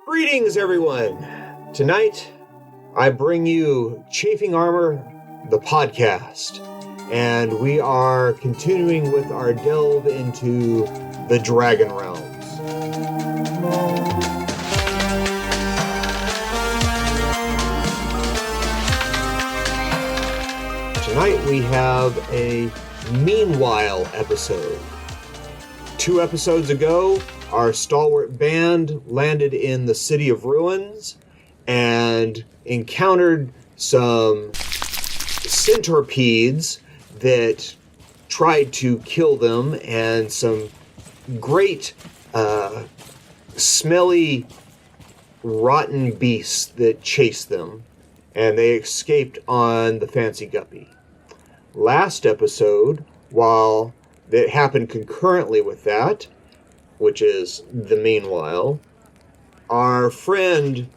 Greetings, everyone. Tonight, I bring you Chafing Armor, the podcast, and we are continuing with our delve into the Dragon Realms. Tonight, we have a Meanwhile episode. 2 episodes ago, our stalwart band landed in the City of Ruins and encountered some centipedes that tried to kill them and some great, smelly, rotten beasts that chased them, and they escaped on the Fancy Guppy. Last episode, while that happened concurrently with that, which is the Meanwhile, our friend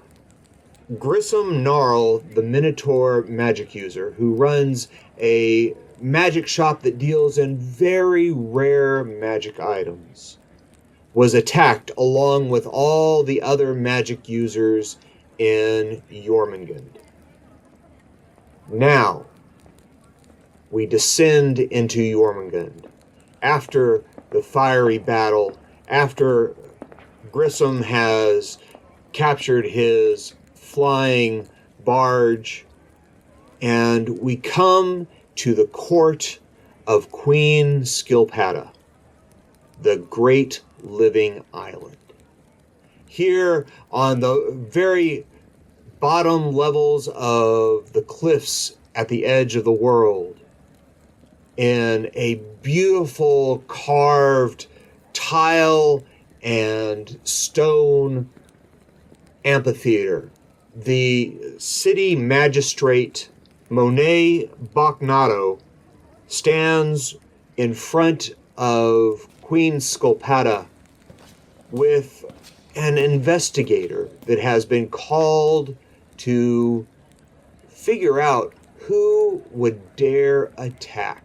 Grissom Gnarl, the Minotaur magic user, who runs a magic shop that deals in very rare magic items, was attacked along with all the other magic users in Jormungand. Now, we descend into Jormungand. After the fiery battle, after Grissom has captured his flying barge, and we come to the court of Queen Skilpata, the great living island. Here on the very bottom levels of the cliffs at the edge of the world, in a beautiful carved tile and stone amphitheater, the city magistrate Monet Bacnato stands in front of Queen Skilpata with an investigator that has been called to figure out who would dare attack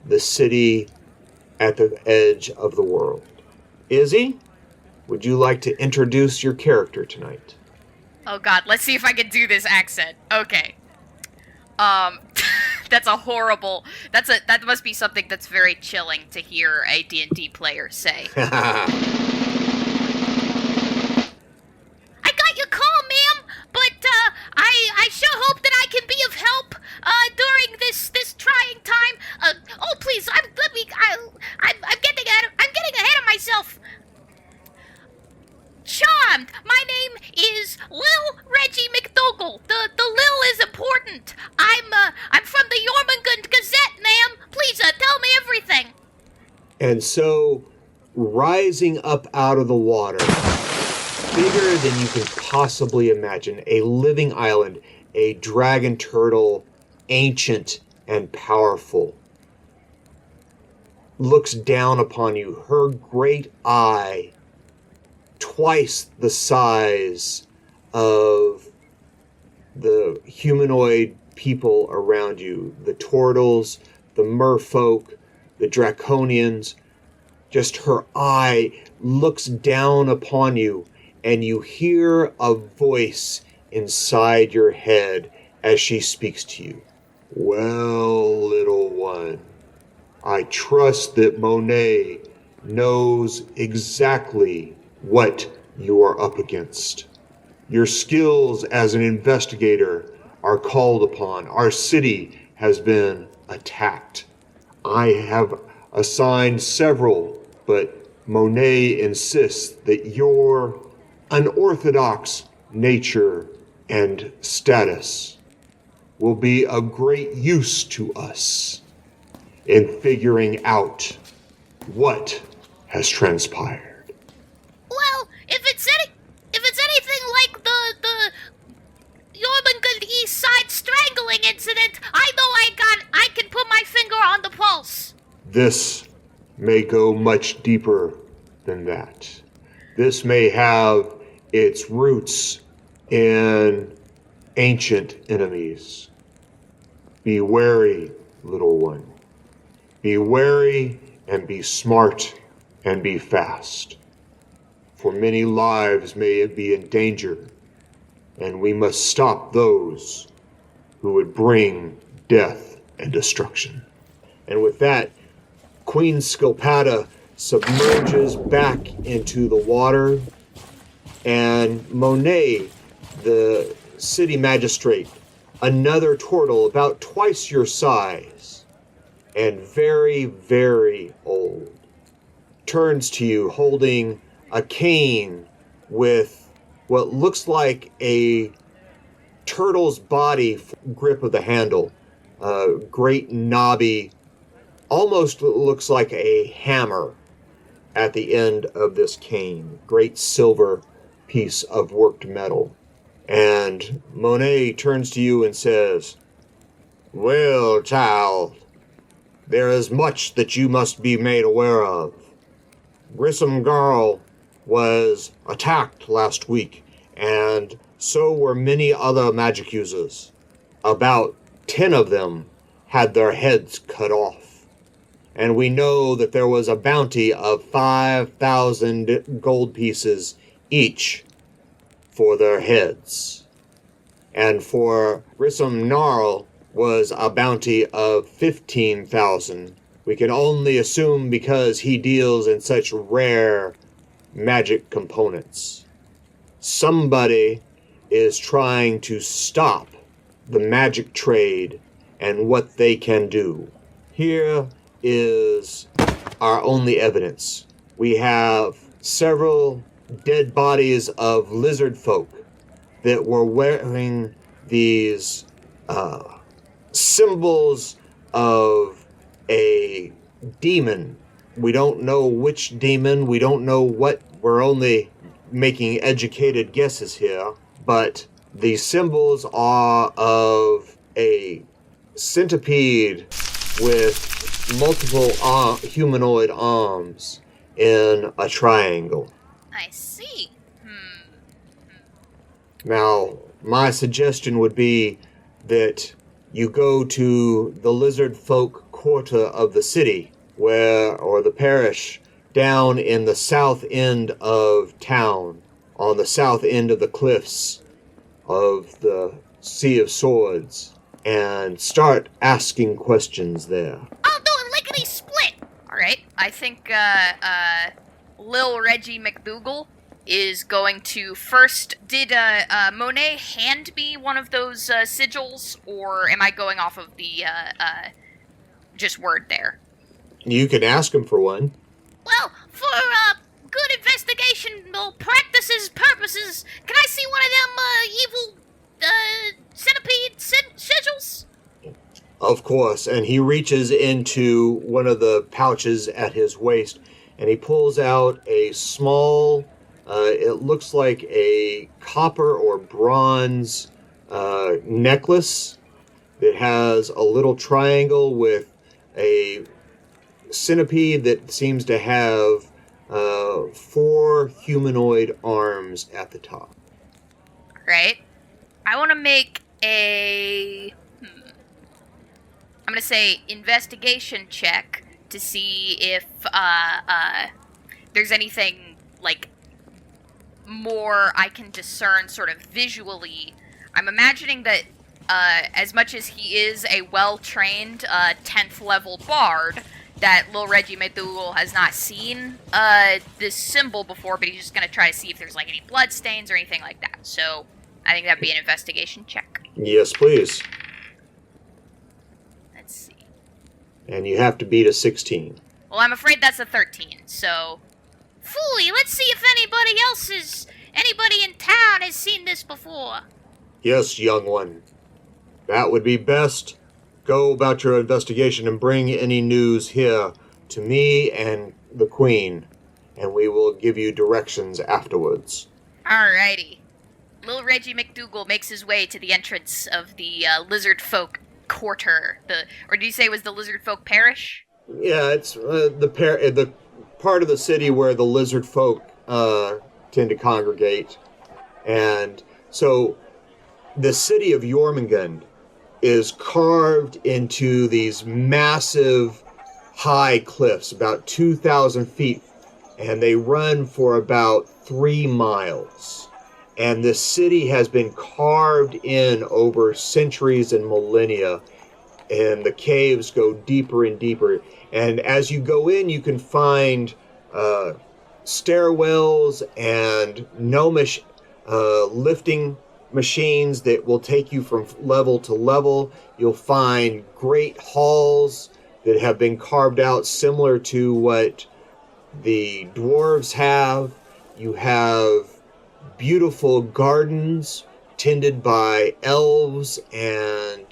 the city at the edge of the world. Izzie, would you like to introduce your character tonight? Oh god, let's see if I can do this accent. Okay. That's a horrible... That must be something that's very chilling to hear a D&D player say. I got your call, ma'am, but, I sure hope that I can be of help, during this trying time. Oh, please, I'm getting ahead of myself. Charmed. My name is Lil Reggie Macdougal. The Lil is important. I'm from the Jormungand Gazette, ma'am. Please, tell me everything. And so, rising up out of the water, bigger than you can possibly imagine, a living island, a dragon turtle, ancient and powerful, looks down upon you, her great eye, twice the size of the humanoid people around you, the Tortles, the merfolk, the draconians. Just her eye looks down upon you, and you hear a voice inside your head as she speaks to you. Well, little one, I trust that Monet knows exactly what you are up against. Your skills as an investigator are called upon. Our city has been attacked. I have assigned several, but Monet insists that your unorthodox nature and status will be of great use to us in figuring out what has transpired. Well, if it's anything like the Jormungand East Side strangling incident, I know I can put my finger on the pulse. This may go much deeper than that. This may have its roots in ancient enemies. Be wary, little one. Be wary and be smart and be fast. for many lives may be in danger, and we must stop those who would bring death and destruction. And with that, Queen Skilpata submerges back into the water, and Monet, the city magistrate, another Tortle about twice your size and very, very old, turns to you holding a cane with what looks like a turtle's body grip of the handle. Great knobby, almost looks like a hammer at the end of this cane. Great silver piece of worked metal. And Monet turns to you and says, "Well, child, there is much that you must be made aware of. Grissom Girl was attacked last week, and so were many other magic users. About 10 of them had their heads cut off. And we know that there was a bounty of 5,000 gold pieces each for their heads. And for Grissom Gnarl was a bounty of 15,000. We can only assume because he deals in such rare magic components. Somebody is trying to stop the magic trade and what they can do. Here is our only evidence. We have several dead bodies of lizard folk that were wearing these symbols of a demon. We don't know which demon, we don't know what, we're only making educated guesses here, but the symbols are of a centipede with multiple humanoid arms in a triangle. I see. Now, my suggestion would be that you go to the lizard folk quarter of the city, or the parish, down in the south end of town, on the south end of the cliffs of the Sea of Swords, and start asking questions there. I'll do a lickety-split! Alright, I think Lil Reggie Macdougal is going to first... Did Monet hand me one of those sigils, or am I going off of the just word there? You can ask him for one. Well, for good investigational practices purposes, can I see one of them evil centipede sigils? Of course, and he reaches into one of the pouches at his waist, and he pulls out a small, it looks like a copper or bronze necklace that has a little triangle with a centipede that seems to have 4 humanoid arms at the top. Right. I want to make a... I'm going to say investigation check to see if there's anything, like, more I can discern sort of visually. I'm imagining that as much as he is a well-trained 10th level bard, that Lil Reggie Macdougal has not seen this symbol before, but he's just going to try to see if there's, like, any bloodstains or anything like that. So I think that'd be an investigation check. Yes, please. Let's see. And you have to beat a 16. Well, I'm afraid that's a 13, so... Fooey, let's see if anybody in town has seen this before. Yes, young one. That would be best. Go about your investigation and bring any news here to me and the Queen, and we will give you directions afterwards. Alrighty. Lil Reggie Macdougal makes his way to the entrance of the lizard folk quarter. Or did you say it was the lizard folk parish? Yeah, it's the part of the city where the lizard folk tend to congregate. And so the city of Jormungand is carved into these massive high cliffs, about 2,000 feet, and they run for about 3 miles. And this city has been carved in over centuries and millennia. And the caves go deeper and deeper. And as you go in, you can find stairwells and gnomish lifting machines that will take you from level to level. You'll find great halls that have been carved out similar to what the dwarves have. You have beautiful gardens tended by elves and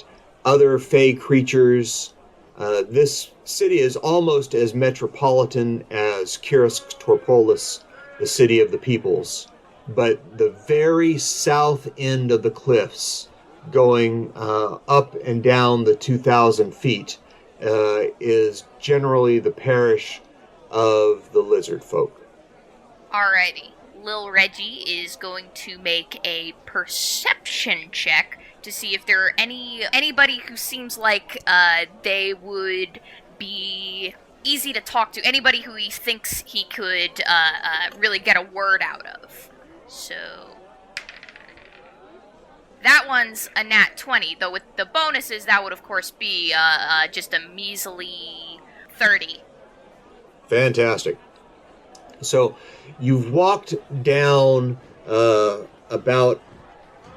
other fey creatures. This city is almost as metropolitan as Kirisk Torpolis, the city of the peoples. But the very south end of the cliffs, going up and down the 2,000 feet, is generally the parish of the lizard folk. Alrighty. Lil Reggie is going to make a perception check to see if there are anybody who seems like they would be easy to talk to, anybody who he thinks he could really get a word out of. So that one's a nat 20, though with the bonuses that would of course be just a measly 30. Fantastic. So you've walked down about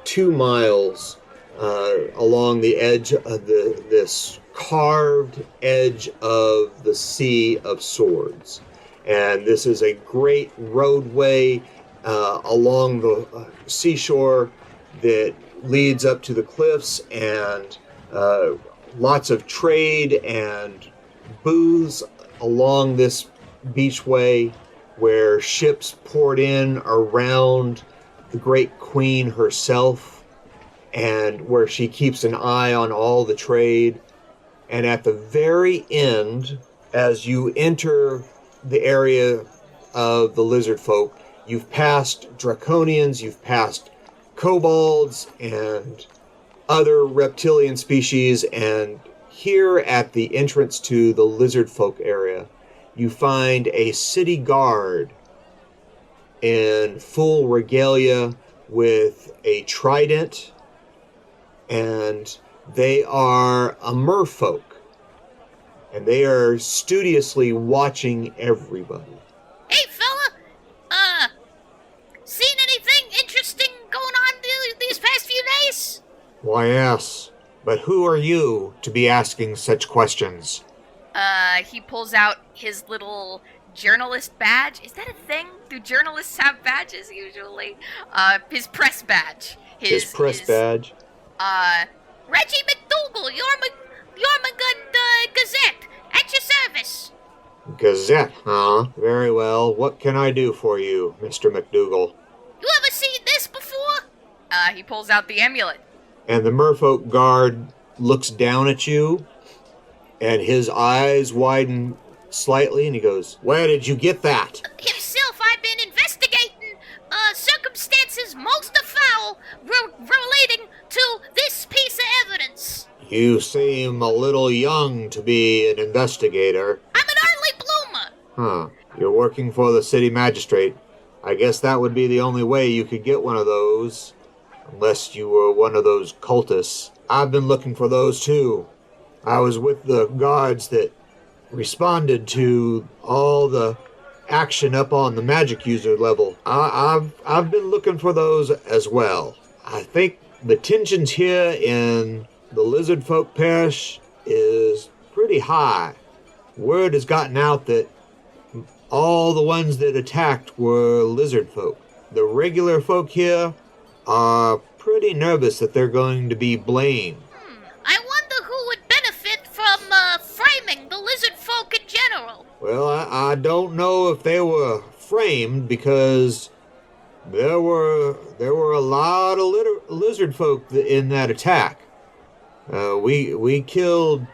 2 miles along the edge of this carved edge of the Sea of Swords. And this is a great roadway along the seashore that leads up to the cliffs, and lots of trade and booths along this beachway where ships poured in around the great queen herself, and where she keeps an eye on all the trade. And at the very end, as you enter the area of the lizard folk, you've passed draconians, you've passed kobolds and other reptilian species, and here at the entrance to the lizard folk area, you find a city guard in full regalia with a trident, and they are a merfolk, and they are studiously watching everybody. Hey, fella! Seen anything interesting going on these past few days? Why, yes. But who are you to be asking such questions? He pulls out his little journalist badge. Is that a thing? Do journalists have badges usually? His press badge. His press badge. Reggie Macdougal, Yormungand Gazette, at your service. Gazette, huh? Very well. What can I do for you, Mr. Macdougal? You ever seen this before? He pulls out the amulet. And the merfolk guard looks down at you, and his eyes widen slightly, and he goes, "Where did you get that?" Himself, I've been investigating circumstances most foul relating to this piece of evidence. You seem a little young to be an investigator. I'm an early bloomer. Huh. You're working for the city magistrate. I guess that would be the only way you could get one of those. Unless you were one of those cultists. I've been looking for those too. I was with the guards that responded to all the action up on the magic user level. I've been looking for those as well. I think the tensions here in the lizard folk parish is pretty high. Word has gotten out that all the ones that attacked were lizard folk. The regular folk here are pretty nervous that they're going to be blamed. I wonder who would benefit from framing the lizard folk in general. Well, I don't know if they were framed, because there were a lot of lizard folk in that attack. We killed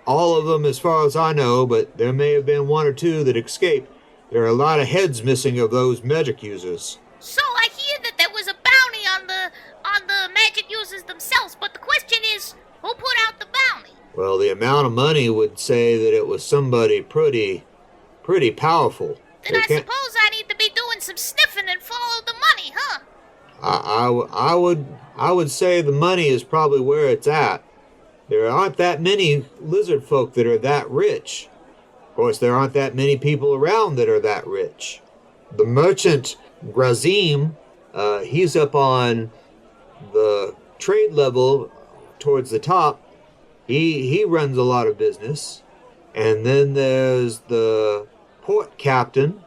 all of them as far as I know, but there may have been one or two that escaped. There are a lot of heads missing of those magic users. So I hear that there was a bounty on the magic users themselves, but the question is, who put out the bounty? Well, the amount of money would say that it was somebody pretty powerful. Then I suppose I need to be doing some sniffing and follow follow the money, huh? I would say the money is probably where it's at. There aren't that many lizard folk that are that rich. Of course, there aren't that many people around that are that rich. The merchant Grazim, he's up on the trade level towards the top. He runs a lot of business. And then there's the port captain.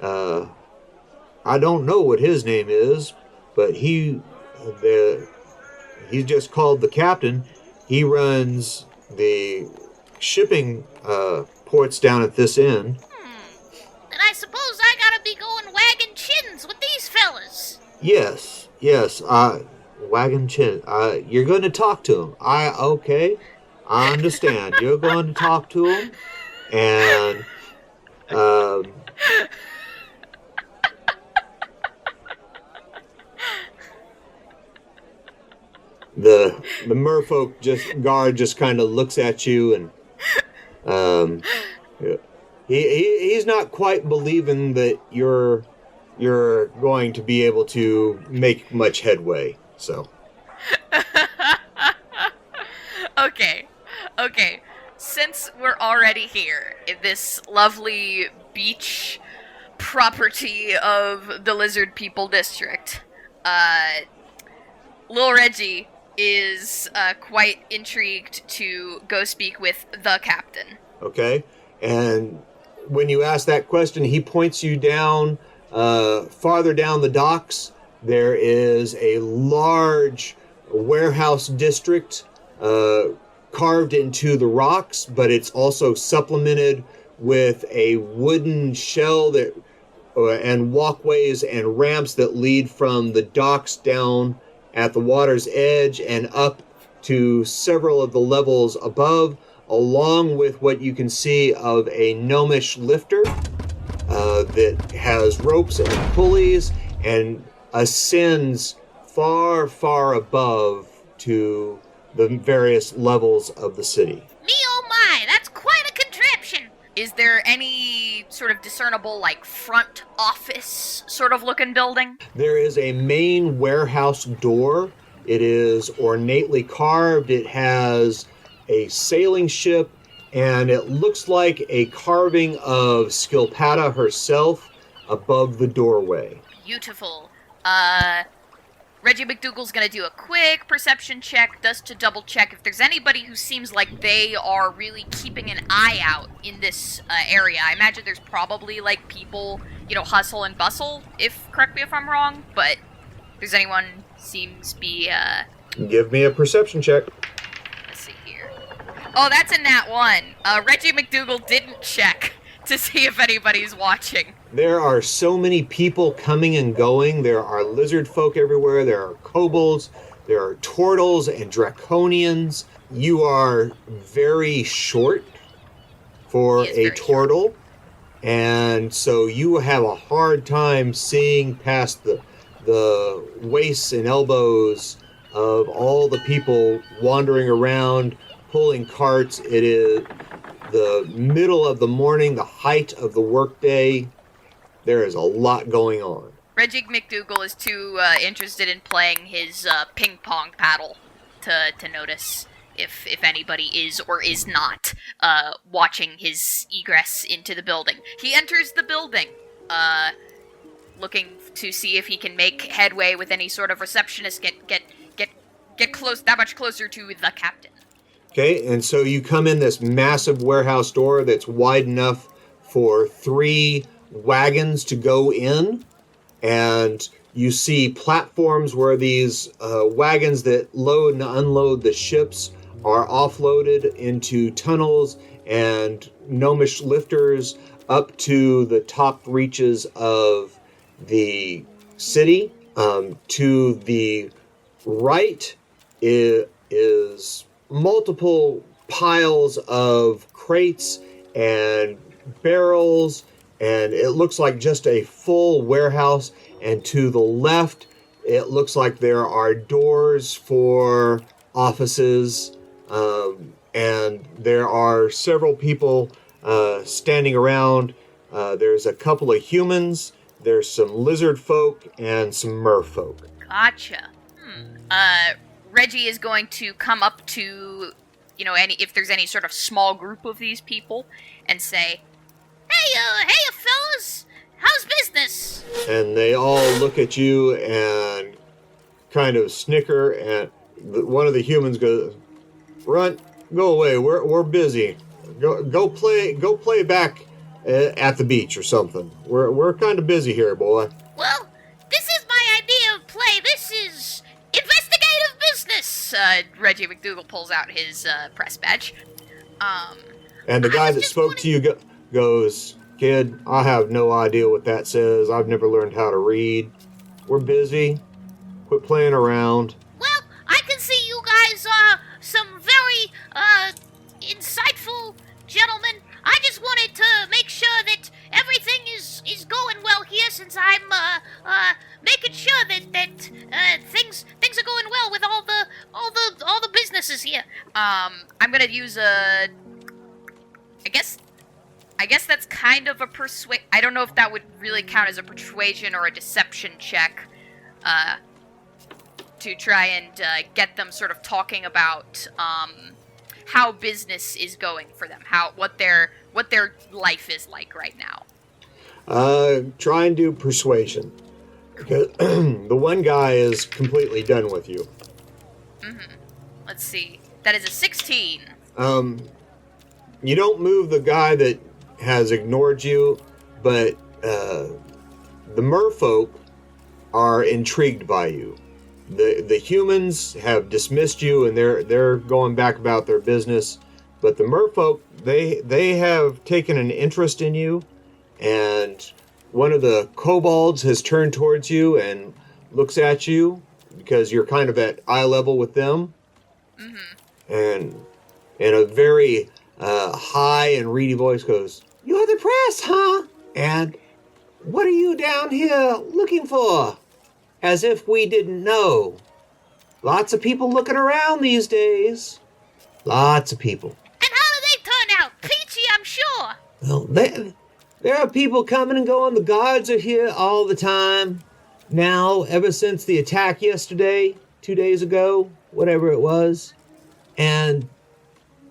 I don't know what his name is, but he's just called the captain. He runs the shipping ports down at this end. Then I suppose I gotta be going wagging chins with these fellas. Yes. Wagon chin. You're going to talk to him. Okay. I understand. You're going to talk to him, and the merfolk guard just kind of looks at you, and he's not quite believing that you're going to be able to make much headway. So. Okay. Since we're already here in this lovely beach property of the Lizard People District, Lil Reggie is quite intrigued to go speak with the captain. Okay, and when you ask that question, he points you down, farther down the docks. There is a large warehouse district carved into the rocks, but it's also supplemented with a wooden shell that and walkways and ramps that lead from the docks down at the water's edge and up to several of the levels above, along with what you can see of a gnomish lifter that has ropes and pulleys and ascends far, far above to the various levels of the city. Me oh my, that's quite a contraption. Is there any sort of discernible, front office sort of looking building? There is a main warehouse door. It is ornately carved. It has a sailing ship, and it looks like a carving of Skilpata herself above the doorway. Beautiful. Reggie Macdougal's gonna do a quick perception check, just to double check if there's anybody who seems like they are really keeping an eye out in this area. I imagine there's probably, people, hustle and bustle, correct me if I'm wrong, but if there's anyone seems be, Give me a perception check. Let's see here. Oh, that's a nat 1. Reggie Macdougal didn't check to see if anybody's watching. There are so many people coming and going. There are lizard folk everywhere. There are kobolds. There are tortles and draconians. You are very short for a turtle, and so you have a hard time seeing past the waists and elbows of all the people wandering around, pulling carts. It is the middle of the morning, the height of the workday. There is a lot going on. Reggie Macdougal is too interested in playing his ping pong paddle to notice if anybody is or is not watching his egress into the building. He enters the building, looking to see if he can make headway with any sort of receptionist, get close, that much closer to the captain. Okay, and so you come in this massive warehouse door that's wide enough for 3 wagons to go in, and you see platforms where these wagons that load and unload the ships are offloaded into tunnels and gnomish lifters up to the top reaches of the city. To the right is multiple piles of crates and barrels, and it looks like just a full warehouse. And to the left, it looks like there are doors for offices, and there are several people standing around. There's a couple of humans there's some lizard folk, and some merfolk. Gotcha. Reggie is going to come up to, if there's any sort of small group of these people, and say, Hey, fellas, how's business? And they all look at you and kind of snicker, and one of the humans goes, "Runt, go away. We're busy. Go play back at the beach or something. We're kind of busy here, boy." Well, this is my idea of play. This is investigative business. Reggie Macdougal pulls out his press badge. And the guy that spoke to you goes, "Kid, I have no idea what that says. I've never learned how to read. We're busy. Quit playing around." Well, I can see you guys are some very insightful gentlemen. I just wanted to make sure that everything is going well here, since I'm making sure that things are going well with all the businesses here. I'm gonna use a. I guess that's kind of a persuade. I don't know if that would really count as a persuasion or a deception check. To try and get them sort of talking about how business is going for them, what their life is like right now. Try and do persuasion. Because the one guy is completely done with you. Let's see. That is a 16. You don't move the guy that has ignored you, but the merfolk are intrigued by you. The humans have dismissed you, and they're going back about their business. But the merfolk, they have taken an interest in you, and one of the kobolds has turned towards you and looks at you because you're kind of at eye level with them. And in a very high and reedy voice goes, "You're the press, huh? And what are you down here looking for? As if we didn't know. Lots of people looking around these days. Lots of people." And how do they turn out? Peachy, I'm sure. Well, there are people coming and going. The guards are here all the time. Now, ever since the attack yesterday, 2 days ago, whatever it was. And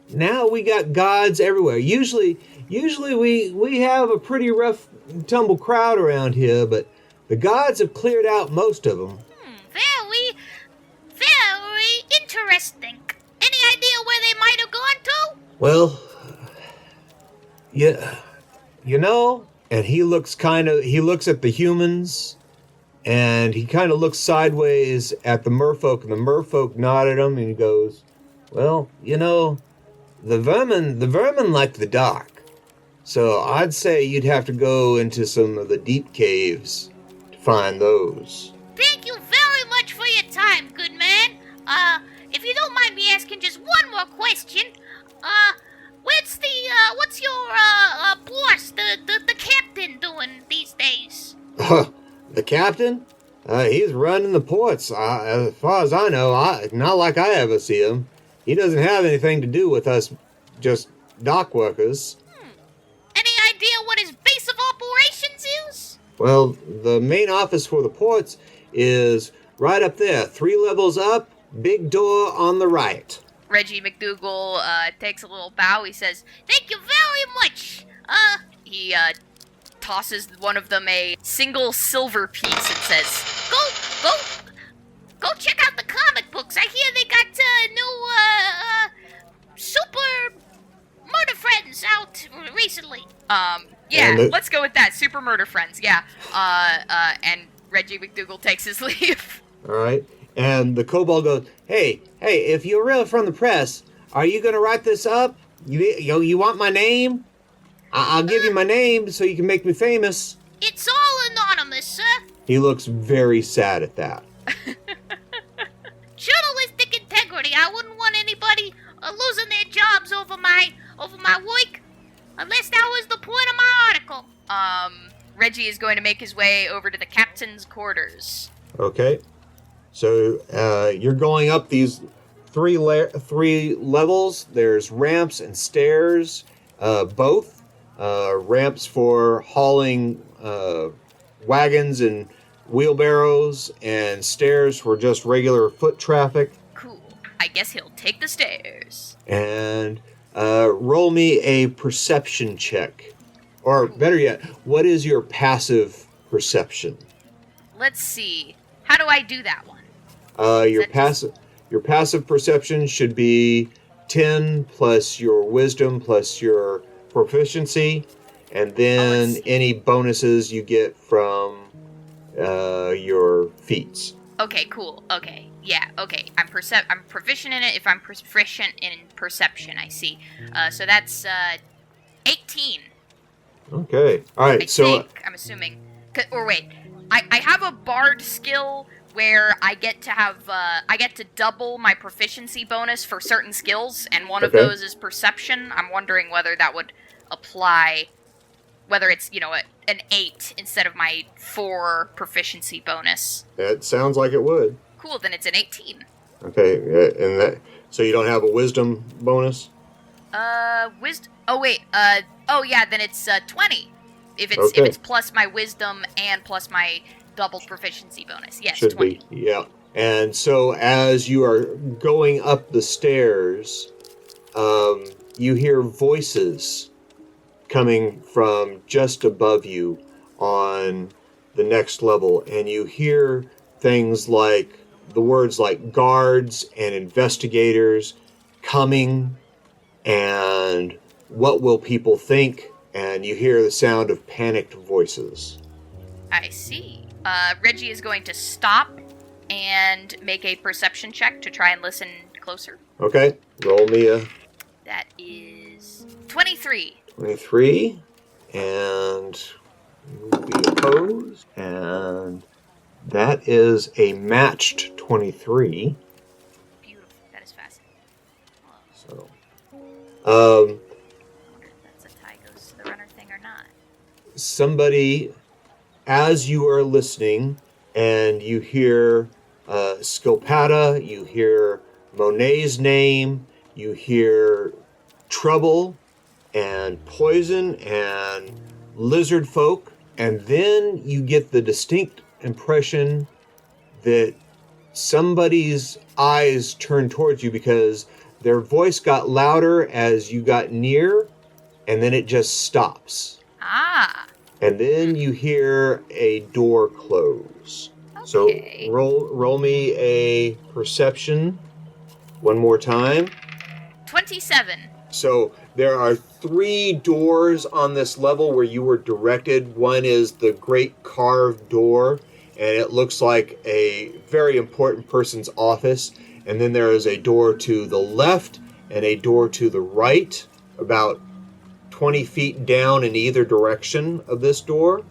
now we got guards everywhere. Usually we have a pretty rough tumble crowd around here, but the guards have cleared out most of them. Very, very interesting. Any idea where they might have gone to? Well, yeah, and he looks at the humans, and he kind of looks sideways at the merfolk, and the merfolk nod at him, and he goes, "Well, the vermin like the dark. So I'd say you'd have to go into some of the deep caves to find those." Thank you very much for your time, good man. If you don't mind me asking just one more question, what's your boss, the captain, doing these days? The captain? He's running the ports. As far as I know, not like I ever see him. He doesn't have anything to do with us, just dock workers. Any idea what his base of operations is? Well, the main office for the ports is right up there, 3 levels up, big door on the right. Reggie Macdougal takes a little bow. He says, Thank you very much. he tosses one of them a single silver piece and says, Go check out the comic books. I hear they got new super murder friends out recently. Let's go with that. Super Murder Friends, yeah. And Reggie Macdougal takes his leave. All right. And the kobold goes, hey, if you're real from the press, are you going to write this up? You want my name? I'll give you my name so you can make me famous. It's all anonymous, sir. He looks very sad at that. Journalistic integrity. I wouldn't want anybody losing their jobs over my work, unless that was the point of my article. Reggie is going to make his way over to the captain's quarters. Okay. So you're going up these three levels. There's ramps and stairs, both. Ramps for hauling wagons and wheelbarrows and stairs for just regular foot traffic. Cool. I guess he'll take the stairs. And roll me a perception check. Or better yet, what is your passive perception? Let's see. How do I do that one? Your passive perception should be 10 plus your wisdom plus your proficiency, and then any bonuses you get from your feats. Okay, cool. Okay. Yeah, okay. I'm proficient in it if I'm proficient in perception, I see. So that's 18. Okay. All right. I'm assuming. Or wait. I have a bard skill where I get to double my proficiency bonus for certain skills, and one of those is perception. I'm wondering whether that would apply, whether it's, an 8 instead of my 4 proficiency bonus. That sounds like it would. Cool, then it's an 18. Okay, so you don't have a wisdom bonus? Wisdom. Oh wait. Oh yeah. Then it's 20. If it's plus my wisdom and plus my double proficiency bonus. Yes, should 20. be. Yeah. And so as you are going up the stairs, you hear voices coming from just above you on the next level, and you hear things like the words like guards and investigators coming, and what will people think, and you hear the sound of panicked voices. I see. Reggie is going to stop and make a perception check to try and listen closer. Okay, roll me a... That is 23. 23, and you will be opposed, and that is a matched 23. Beautiful. That is fascinating. So, I wonder if that's a tie goes to the runner thing or not. somebody, as you are listening, and you hear Skilpata, you hear Monet's name, you hear trouble and poison and lizard folk, and then you get the distinct impression that somebody's eyes turned towards you because their voice got louder as you got near, and then it just stops. Ah. And then you hear a door close. Okay. So roll me a perception one more time. 27. So there are 3 doors on this level where you were directed. One is the great carved door, and it looks like a very important person's office. And then there is a door to the left and a door to the right, about 20 feet down in either direction of this door.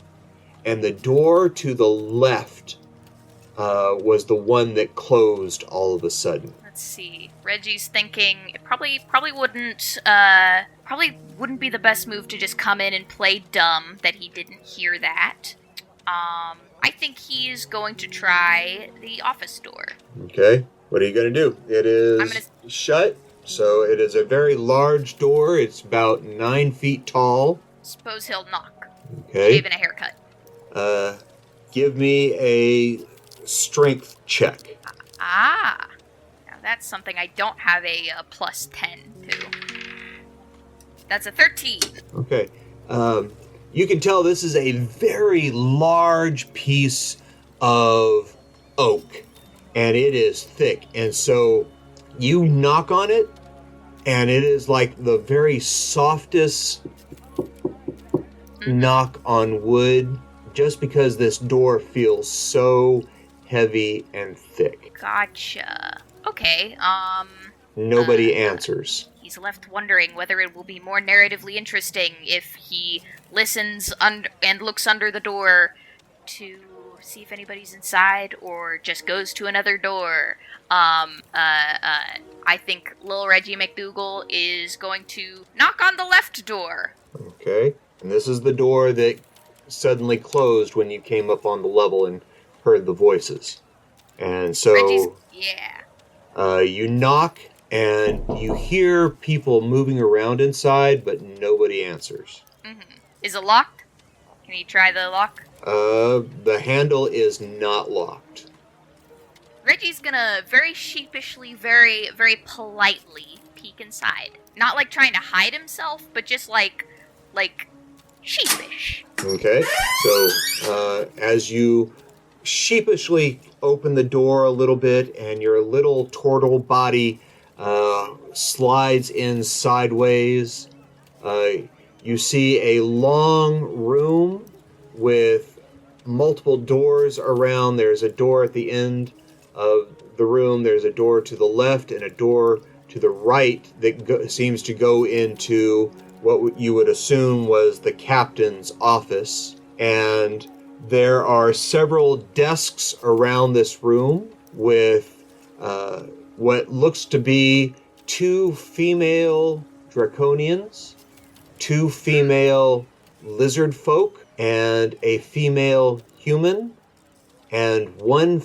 And the door to the left was the one that closed all of a sudden. Let's see. Reggie's thinking it probably wouldn't be the best move to just come in and play dumb that he didn't hear that. I think he's going to try the office door. Okay. What are you going to do? It is shut, so it is a very large door. It's about 9 feet tall. Suppose he'll knock. Okay. Shaving a haircut. Give me a strength check. Ah. Now that's something I don't have a plus 10 to. That's a 13. Okay. You can tell this is a very large piece of oak, and it is thick. And so you knock on it, and it is like the very softest knock on wood, just because this door feels so heavy and thick. Gotcha. Okay, Nobody answers. He's left wondering whether it will be more narratively interesting if he listens and looks under the door to see if anybody's inside, or just goes to another door. I think Lil Reggie Macdougal is going to knock on the left door. Okay. And this is the door that suddenly closed when you came up on the level and heard the voices. And so you knock, and you hear people moving around inside, but nobody answers. Mm-hmm. Is it locked? Can you try the lock? The handle is not locked. Reggie's gonna very sheepishly, very, very politely peek inside. Not like trying to hide himself, but just like sheepish. Okay, so as you sheepishly open the door a little bit and your little Tortle body slides in sideways, you see a long room with multiple doors around. There's a door at the end of the room. There's a door to the left and a door to the right that seems to go into what you would assume was the captain's office. And there are several desks around this room with what looks to be 2 female draconians, 2 female lizard folk, and a female human, and one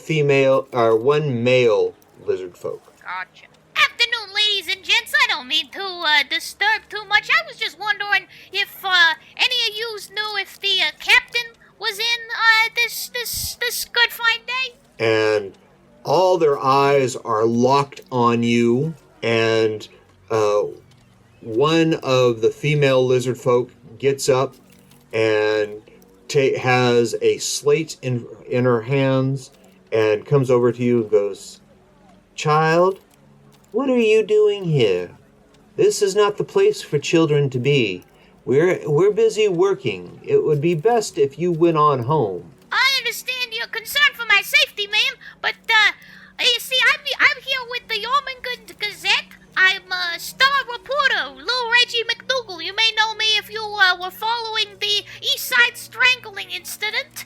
male lizard folk. Gotcha. Afternoon, ladies and gents. I don't mean to disturb too much. I was just wondering if any of yous knew if the captain was in this good fine day. And all their eyes are locked on you, and one of the female lizard folk gets up and has a slate in her hands and comes over to you and goes, "Child, what are you doing here? This is not the place for children to be. We're busy working. It would be best if you went on home." I understand your concern for my safety, ma'am, but you see, I'm here with the Yarmington Gazette. I'm a star reporter, Lil Reggie Macdougal. You may know me if you were following the East Side strangling incident.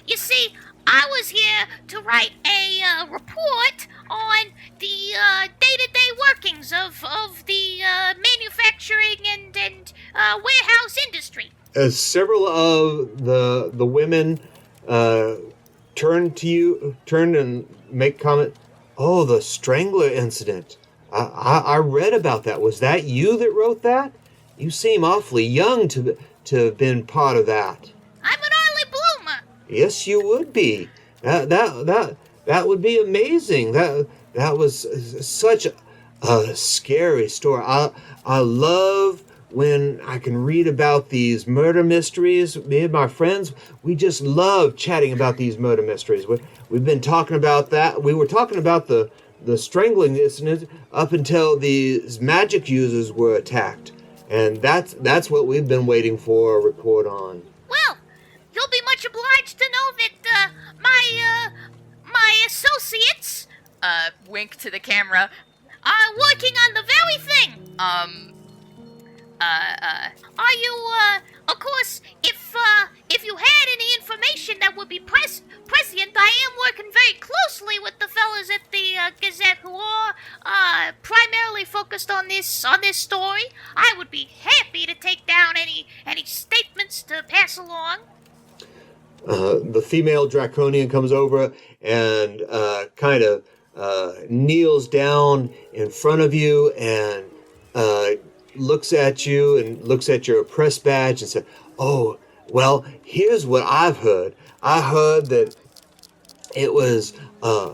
You see, I was here to write a report on the day-to-day workings of the manufacturing and warehouse industry. As several of the women turn and make comment, "Oh, the Strangler incident. I read about that. Was that you that wrote that? You seem awfully young to have been part of that." I'm an early bloomer. Yes, you would be. That would be amazing. That was such a scary story. I love when I can read about these murder mysteries. Me and my friends, we just love chatting about these murder mysteries. We've been talking about that. We were talking about the strangling incident up until these magic users were attacked. And that's what we've been waiting for a report on. Well, you'll be much obliged to know that my associates Wink to the camera. are working on the very thing. Are you, of course, if you had any information that would be prescient, I am working very closely with the fellas at the Gazette who are primarily focused on this story. I would be happy to take down any statements to pass along. The female draconian comes over and kind of kneels down in front of you and looks at you and looks at your press badge and says, "Oh, well, here's what I've heard. I heard that it was a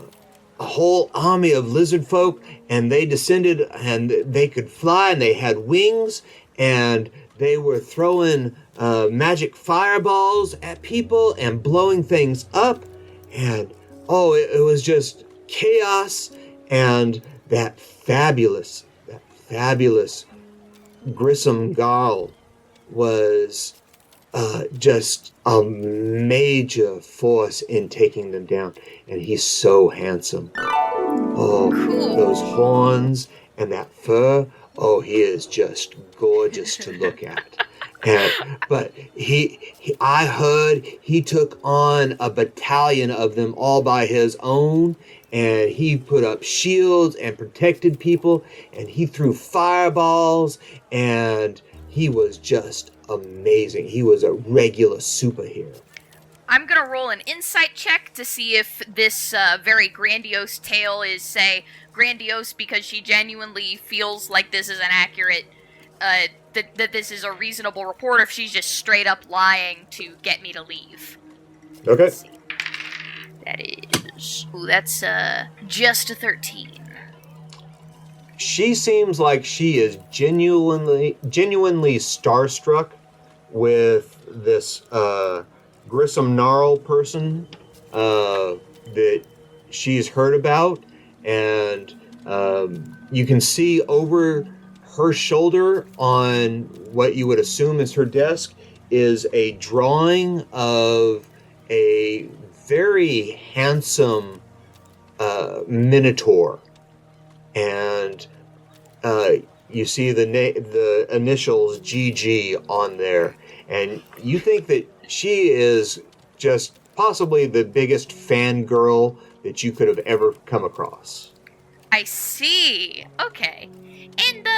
whole army of lizard folk, and they descended and they could fly and they had wings, and they were throwing magic fireballs at people and blowing things up, and it was just chaos, and that fabulous Grissom Gal was just a major force in taking them down, and he's so handsome. Oh, Cool. those horns and that fur. Oh, he is just gorgeous to look at. But I heard he took on a battalion of them all by his own, and he put up shields and protected people, and he threw fireballs, and he was just amazing. He was a regular superhero. I'm gonna roll an insight check to see if this very grandiose tale is, say, grandiose because she genuinely feels like this is an accurate that this is a reasonable report, or if she's just straight up lying to get me to leave. Okay. Let's see. That is... Ooh, that's, just a 13. She seems like she is genuinely starstruck with this Grissom Gnarl person that she's heard about, and you can see over her shoulder on what you would assume is her desk is a drawing of a very handsome minotaur, and you see the initials GG on there, and you think that she is just possibly the biggest fangirl that you could have ever come across. I see. Okay. And,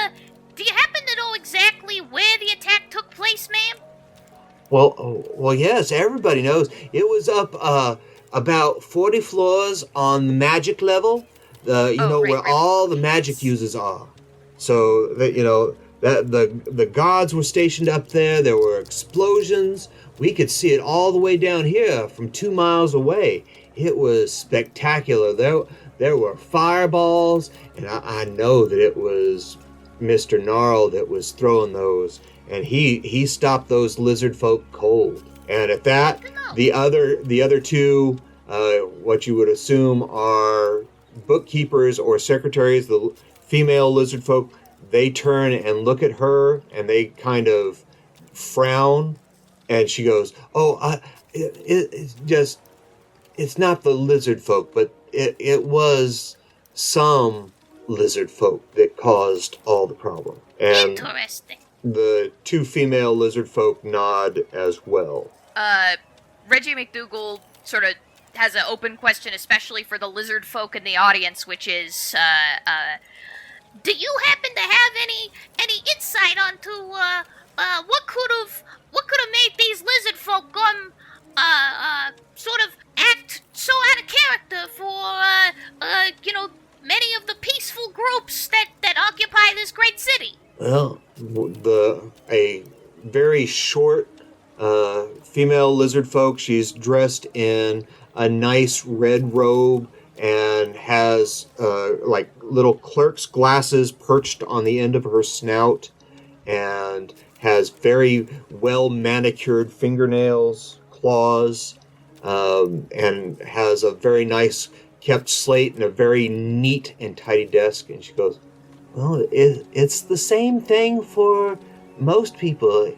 do you happen to know exactly where the attack took place, ma'am? Well, yes, everybody knows. It was up about 40 floors on the magic level, where all the magic users are. So that that the guards were stationed up there. There were explosions. We could see it all the way down here from 2 miles away. It was spectacular. There were fireballs, and I know that it was Mr. Gnarl that was throwing those, and he stopped those lizard folk cold. And at that, the other two, what you would assume are bookkeepers or secretaries, the female lizard folk, they turn and look at her, and they kind of frown, and she goes, it's not the lizard folk, but it was some lizard folk that caused all the problem. And Interesting. the two female lizard folk nod as well. Reggie Macdougal sort of has an open question, especially for the lizard folk in the audience, which is, Do you happen to have any insight onto what could have made these lizard folk sort of act so out of character for many of the peaceful groups that occupy this great city? Well, a very short female lizard folk. She's dressed in a nice red robe and has like little clerk's glasses perched on the end of her snout, and has very well manicured fingernails, claws, and has a very nice kept slate and a very neat and tidy desk. And she goes, well, it's the same thing for most people.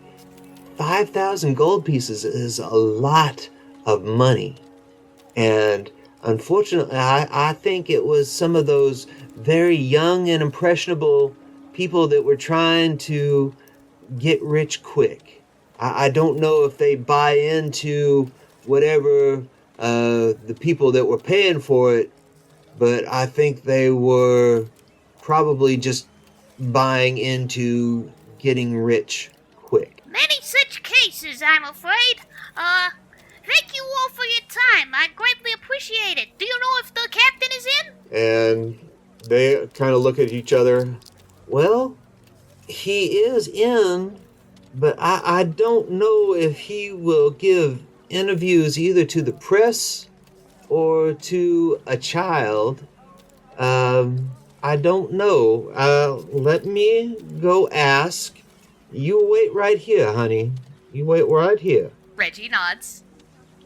5,000 gold pieces is a lot of money. And unfortunately, I think it was some of those very young and impressionable people that were trying to get rich quick. I don't know if they buy into whatever the people that were paying for it, but I think they were probably just buying into getting rich quick. Many such cases, I'm afraid. Thank you all for your time. I greatly appreciate it. Do you know if the captain is in? And they kind of look at each other. Well, he is in, but I don't know if he will give interviews either to the press or to a child. I don't know. Let me go ask. You wait right here, honey. You wait right here. Reggie nods.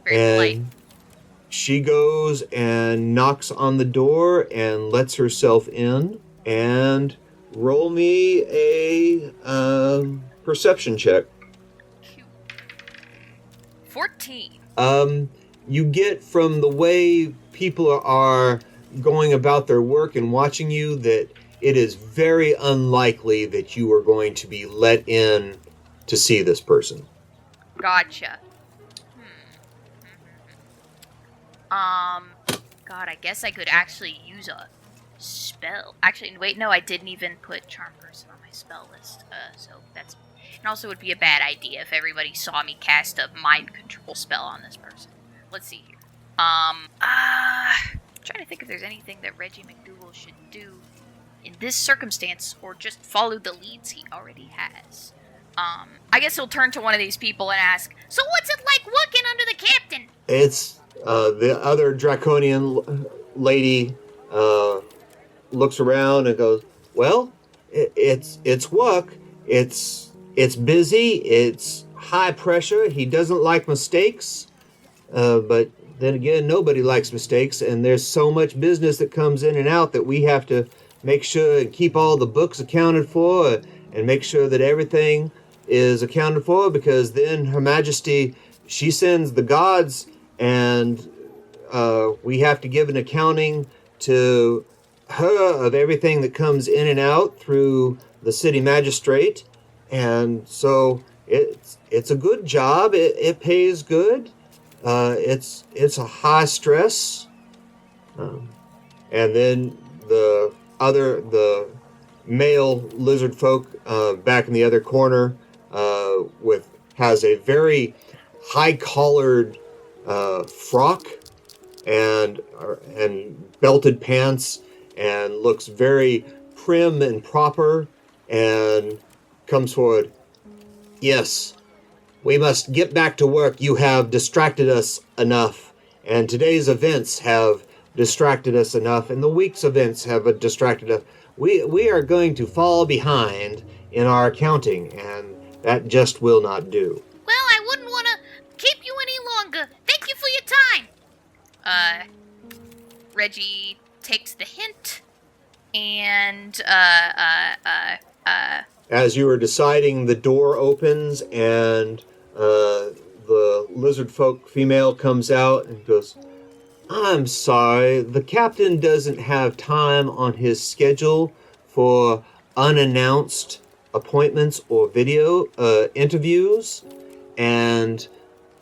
Very polite. And she goes and knocks on the door and lets herself in. And roll me a perception check. 14. You get from the way people are going about their work and watching you that it is very unlikely that you are going to be let in to see this person. Gotcha. God, I guess I could actually use a spell. Actually, wait, no, I didn't even put Charm Person on my spell list. So that's... And also, it would be a bad idea if everybody saw me cast a mind control spell on this person. Let's see here. I'm trying to think if there's anything that Reggie Macdougal should do in this circumstance, or just follow the leads he already has. I guess he'll turn to one of these people and ask, So what's it like working under the captain? It's the other draconian lady looks around and goes, "Well, it's work. It's busy. It's high pressure. He doesn't like mistakes, but then again, nobody likes mistakes. And there's so much business that comes in and out that we have to make sure and keep all the books accounted for, and make sure that everything is accounted for, because then Her Majesty, she sends the gods, and we have to give an accounting to her of everything that comes in and out through the city magistrate. And so it's a good job. It pays good. It's a high stress. And then the male lizard folk back in the other corner has a very high collared frock and belted pants, and looks very prim and proper, and comes forward. "Yes, we must get back to work. You have distracted us enough, and today's events have distracted us enough, and the week's events have distracted us. We are going to fall behind in our accounting, and that just will not do." Well, I wouldn't want to keep you any longer. Thank you for your time. Reggie takes the hint, and, As you are deciding, the door opens, and the lizard folk female comes out and goes, "I'm sorry, the captain doesn't have time on his schedule for unannounced appointments or video interviews. And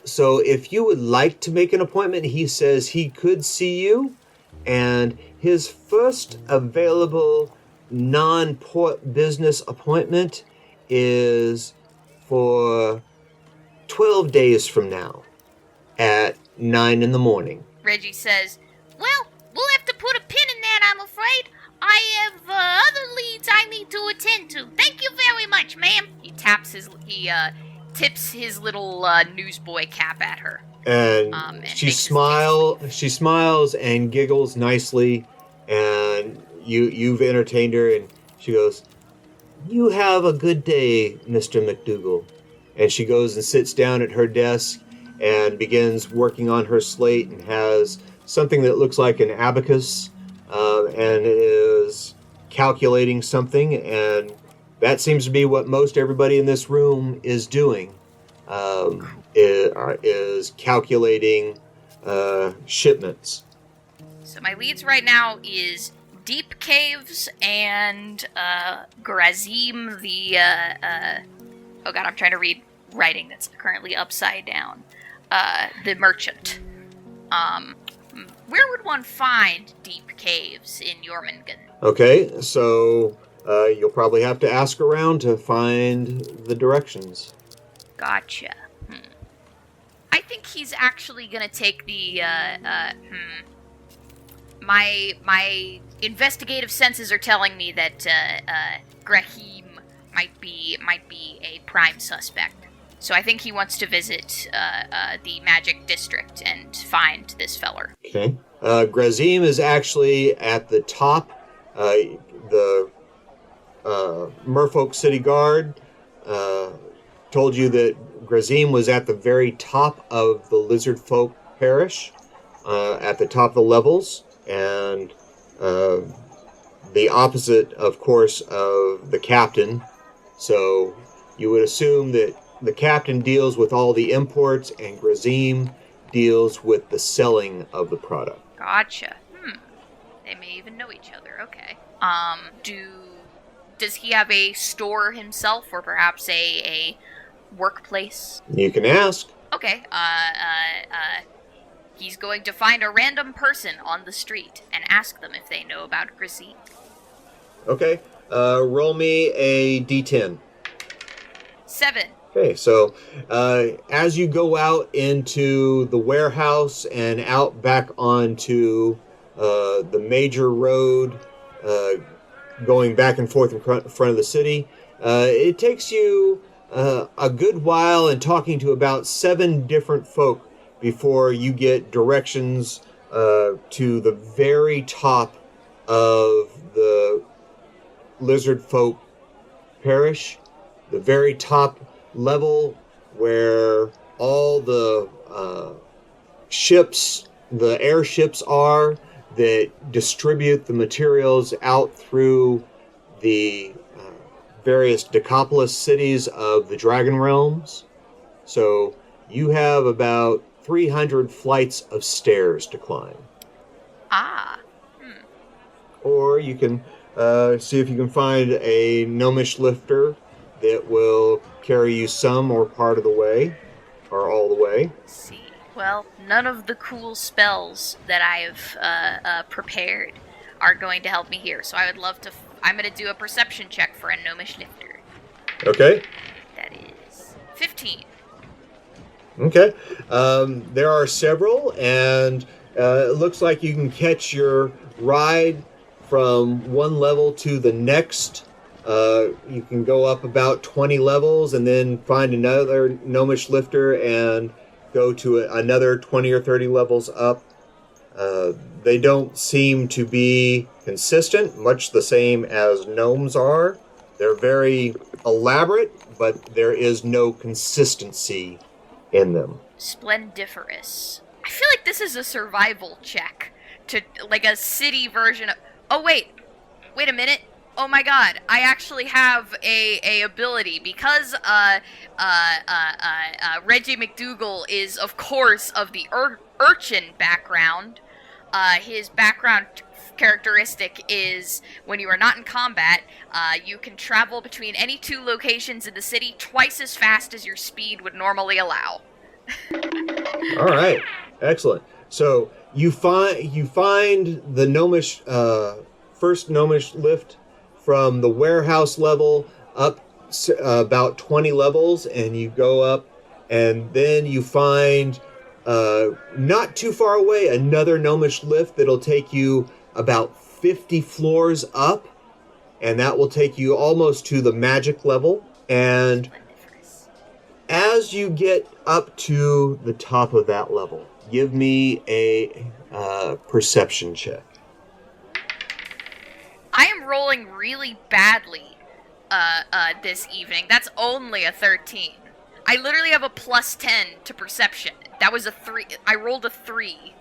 so if you would like to make an appointment, he says he could see you. And his first available non-port business appointment is for 12 days from now at 9 in the morning." Reggie says, Well, we'll have to put a pin in that, I'm afraid. I have other leads I need to attend to. Thank you very much, ma'am. he tips his little newsboy cap at her. And and she makes his smiles and giggles nicely, and you've entertained her, and she goes, "You have a good day, Mr. Macdougal." And she goes and sits down at her desk and begins working on her slate, and has something that looks like an abacus, and is calculating something, and that seems to be what most everybody in this room is doing, is calculating shipments. So my leads right now is Deep Caves and Grazim, the oh god, I'm trying to read writing that's currently upside down. The merchant. Where would one find Deep Caves in Jormungand? Okay, so you'll probably have to ask around to find the directions. Gotcha. I think he's actually gonna take the My investigative senses are telling me that Grahim might be a prime suspect. So I think he wants to visit the Magic District and find this feller. Okay. Grazim is actually at the top. The Merfolk City Guard told you that Grazim was at the very top of the Lizard Folk Parish, at the top of the levels, and the opposite, of course, of the captain. So you would assume that the captain deals with all the imports, and Grazim deals with the selling of the product. Gotcha. They may even know each other. Okay. Does he have a store himself, or perhaps a workplace? You can ask. Okay. He's going to find a random person on the street and ask them if they know about Grazim. Okay. Roll me a d10. 7. Okay, so as you go out into the warehouse and out back onto the major road, going back and forth in front of the city. It takes you a good while and talking to about 7 different folk before you get directions to the very top of the lizard folk parish, the very top level where all the ships, the airships are that distribute the materials out through the various Decapolis cities of the Dragon Realms. So you have about 300 flights of stairs to climb. Or you can see if you can find a gnomish lifter that will carry you some or part of the way, or all the way. Let's see. Well, none of the cool spells that I've prepared are going to help me here, so I would love to... I'm going to do a perception check for a gnomish lifter. Okay. That is 15. Okay. There are several, and it looks like you can catch your ride from one level to the next. You can go up about 20 levels and then find another gnomish lifter and go to another 20 or 30 levels up. They don't seem to be consistent, much the same as gnomes are. They're very elaborate, but there is no consistency in them. Splendiferous. I feel like this is a survival check to like a city version of... Oh wait a minute. Oh my god, I actually have a ability because Reggie Macdougal is of course of the urchin background. His background characteristic is when you are not in combat, you can travel between any 2 locations in the city twice as fast as your speed would normally allow. All right, excellent. So you find the gnomish first gnomish lift from the warehouse level up about 20 levels, and you go up, and then you find not too far away another gnomish lift that'll take you about 50 floors up, and that will take you almost to the magic level. And as you get up to the top of that level, give me a perception check. I am rolling really badly this evening. That's only a 13. I literally have a plus 10 to perception. That was a 3. I rolled a 3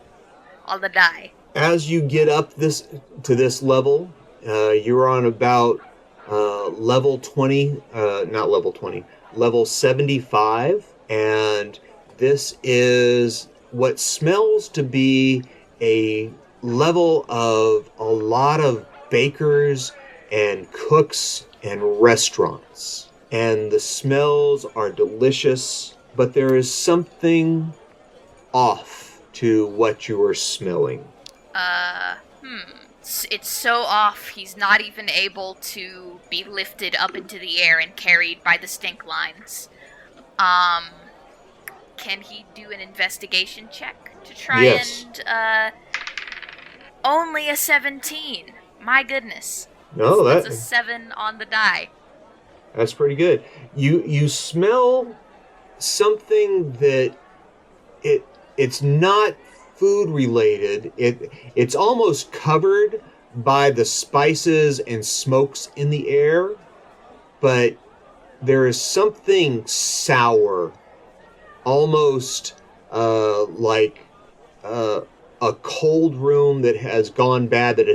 on the die. As you get up to this level, you're on about level 20, not level 20, level 75, and this is what smells to be a level of a lot of bakers and cooks and restaurants. And the smells are delicious, but there is something off to what you are smelling. It's so off, he's not even able to be lifted up into the air and carried by the stink lines. Can he do an investigation check to try and, only a 17. My goodness. No, that's a 7 on the die. That's pretty good. You smell something that it's not food related. It's almost covered by the spices and smokes in the air, but there is something sour, almost like a cold room that has gone bad, that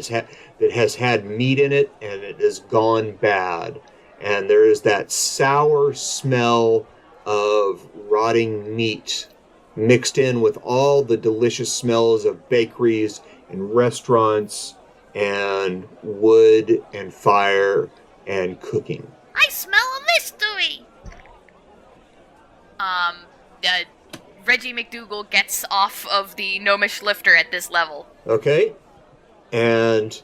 has had meat in it and it has gone bad, and there is that sour smell of rotting meat mixed in with all the delicious smells of bakeries and restaurants and wood and fire and cooking. I smell a mystery! Reggie Macdougal gets off of the gnomish lifter at this level. Okay. And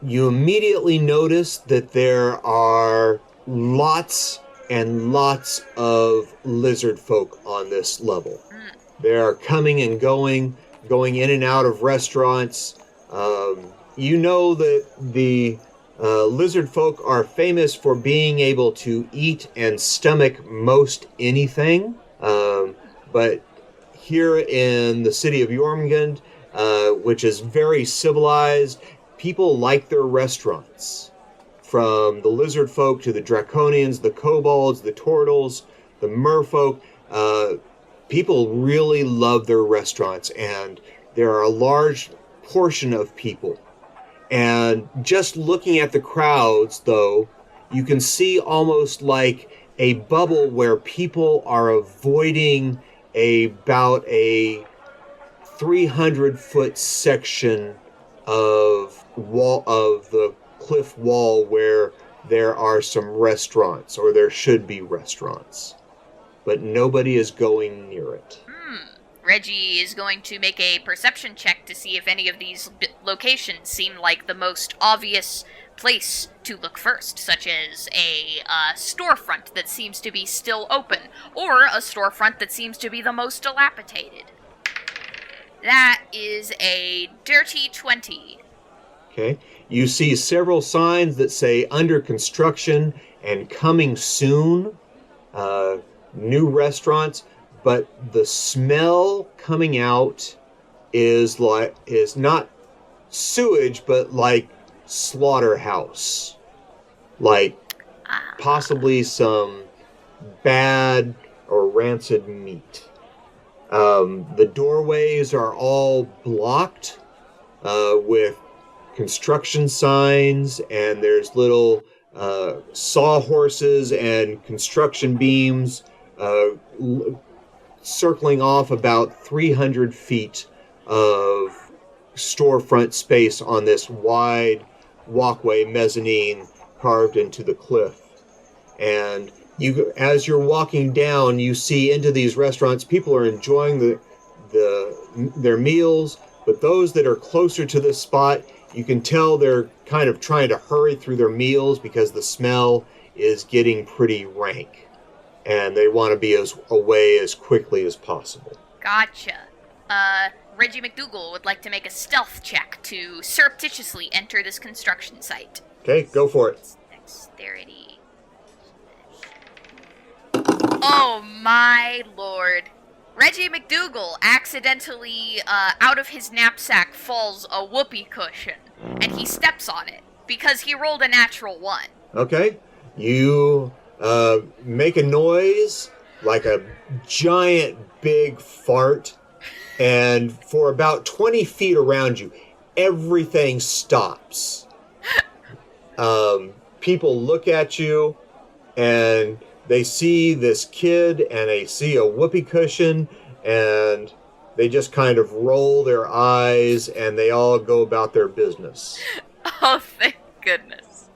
you immediately notice that there are lots and lots of lizard folk on this level. They are coming and going in and out of restaurants. You know that the Lizard folk are famous for being able to eat and stomach most anything. But here in the city of Jormungand, which is very civilized, people like their restaurants. From the lizard folk to the draconians, the kobolds, the tortles, the merfolk, people really love their restaurants, and there are a large portion of people. And just looking at the crowds, though, you can see almost like a bubble where people are avoiding about a 300-foot section of the cliff wall where there are some restaurants, or there should be restaurants, but nobody is going near it. Reggie is going to make a perception check to see if any of these locations seem like the most obvious place to look first, such as a storefront that seems to be still open, or a storefront that seems to be the most dilapidated. That is a dirty 20. Okay. You see several signs that say under construction and coming soon, new restaurants, but the smell coming out is not sewage, but like slaughterhouse. Like possibly some bad or rancid meat. The doorways are all blocked with construction signs, and there's little sawhorses and construction beams circling off about 300 feet of storefront space on this wide walkway mezzanine carved into the cliff. And as you're walking down, you see into these restaurants, people are enjoying their meals, but those that are closer to this spot, you can tell they're kind of trying to hurry through their meals because the smell is getting pretty rank, and they want to be away as quickly as possible. Gotcha. Reggie Macdougal would like to make a stealth check to surreptitiously enter this construction site. Okay, go for it. Dexterity. Oh my lord. Reggie Macdougal accidentally, out of his knapsack falls a whoopee cushion, and he steps on it, because he rolled a natural 1. Okay, you make a noise like a giant big fart, and for about 20 feet around you, everything stops. People look at you, and they see this kid, and they see a whoopee cushion, and they just kind of roll their eyes, and they all go about their business. Oh, thank goodness.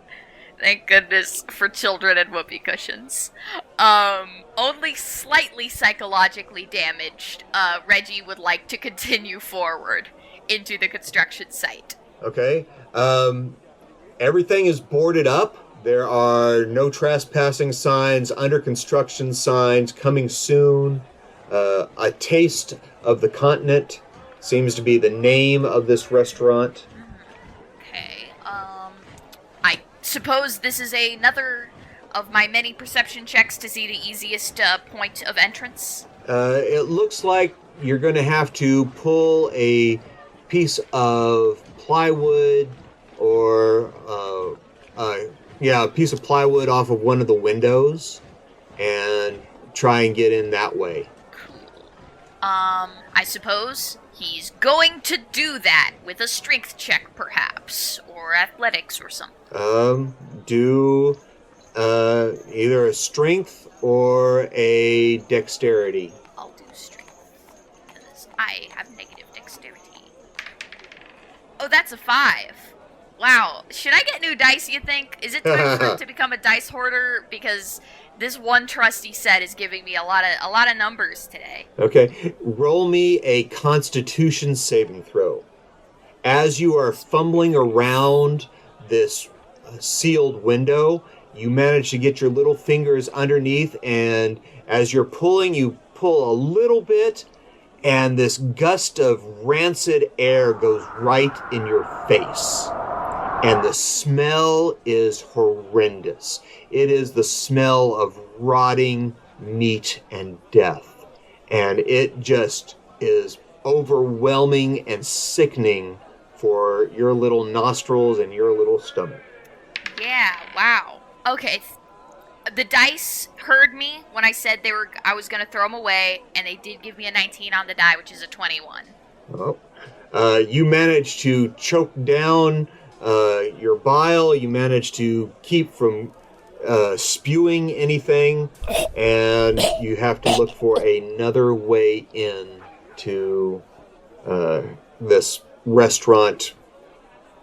Thank goodness for children and whoopee cushions. Only slightly psychologically damaged, Reggie would like to continue forward into the construction site. Okay. Everything is boarded up. There are no trespassing signs, under construction signs, coming soon. A Taste of the Continent seems to be the name of this restaurant. Okay, I suppose this is another of my many perception checks to see the easiest point of entrance. It looks like you're going to have to pull a piece of plywood or a piece of plywood off of one of the windows and try and get in that way. I suppose he's going to do that with a strength check, perhaps, or athletics or something. Do either a strength or a dexterity. I'll do strength, because I have negative dexterity. Oh, that's a 5. Wow, should I get new dice, you think? Is it time for it to become a dice hoarder? Because this one trusty set is giving me a lot of numbers today. Okay, roll me a Constitution saving throw. As you are fumbling around this sealed window, you manage to get your little fingers underneath, and as you're pulling, you pull a little bit, and this gust of rancid air goes right in your face. And the smell is horrendous. It is the smell of rotting meat and death. And it just is overwhelming and sickening for your little nostrils and your little stomach. Yeah, wow. Okay, the dice heard me when I said I was going to throw them away, and they did give me a 19 on the die, which is a 21. Oh. You managed to choke down your bile. You managed to keep from spewing anything, and you have to look for another way in to this restaurant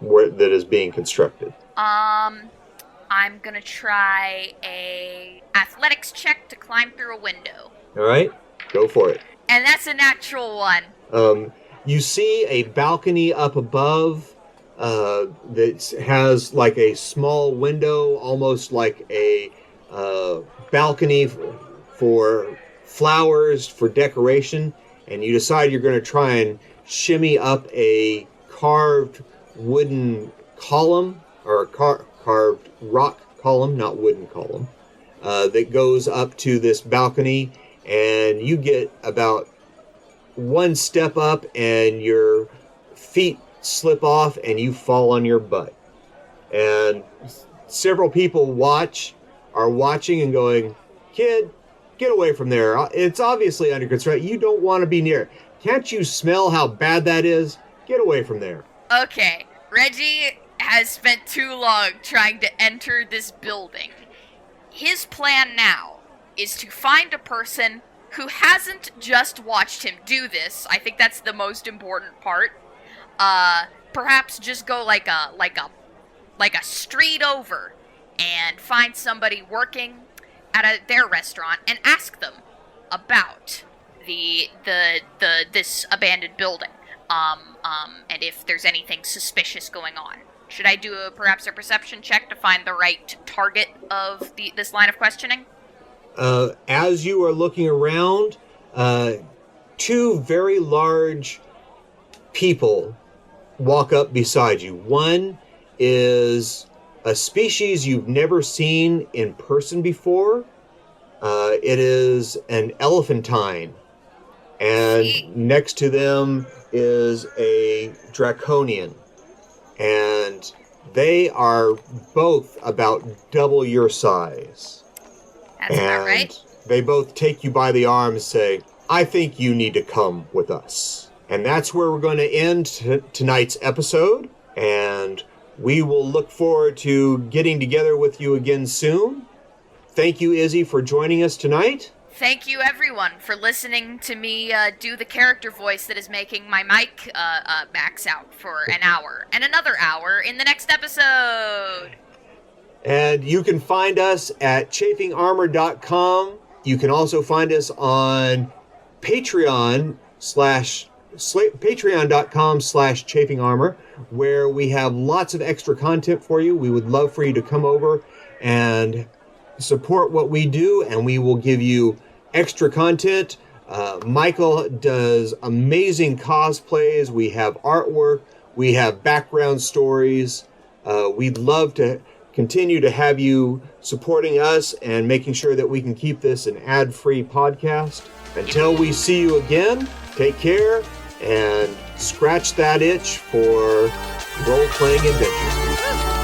that is being constructed. I'm gonna try a athletics check to climb through a window. All right, go for it. And that's a natural one. You see a balcony up above that has like a small window, almost like a balcony for flowers for decoration, and you decide you're going to try and shimmy up a carved wooden column, or a carved rock column, not wooden column, that goes up to this balcony, and you get about one step up and your feet slip off and you fall on your butt. And several people are watching and going, "Kid, get away from there. It's obviously under construction. You don't want to be near. Can't you smell how bad that is? Get away from there." Okay, Reggie has spent too long trying to enter this building. His plan now is to find a person who hasn't just watched him do this. I think that's the most important part. Perhaps just go like a street over and find somebody working at their restaurant and ask them about this abandoned building. And if there's anything suspicious going on. Should I do perhaps a perception check to find the right target of this line of questioning? As you are looking around, two very large people walk up beside you. One is a species you've never seen in person before. It is an elephantine. And next to them is a draconian. And they are both about double your size. That's about right. They both take you by the arm and say, "I think you need to come with us." And that's where we're going to end tonight's episode. And we will look forward to getting together with you again soon. Thank you, Izzie, for joining us tonight. Thank you, everyone, for listening to me do the character voice that is making my mic max out for an hour and another hour in the next episode. And you can find us at chafingarmor.com. You can also find us on patreon.com/chafingarmor, where we have lots of extra content for you. We would love for you to come over and support what we do, and we will give you extra content. Michael does amazing cosplays. We have artwork. We have background stories. We'd love to continue to have you supporting us and making sure that we can keep this an ad-free podcast. Until we see you again, take care and scratch that itch for role-playing adventures.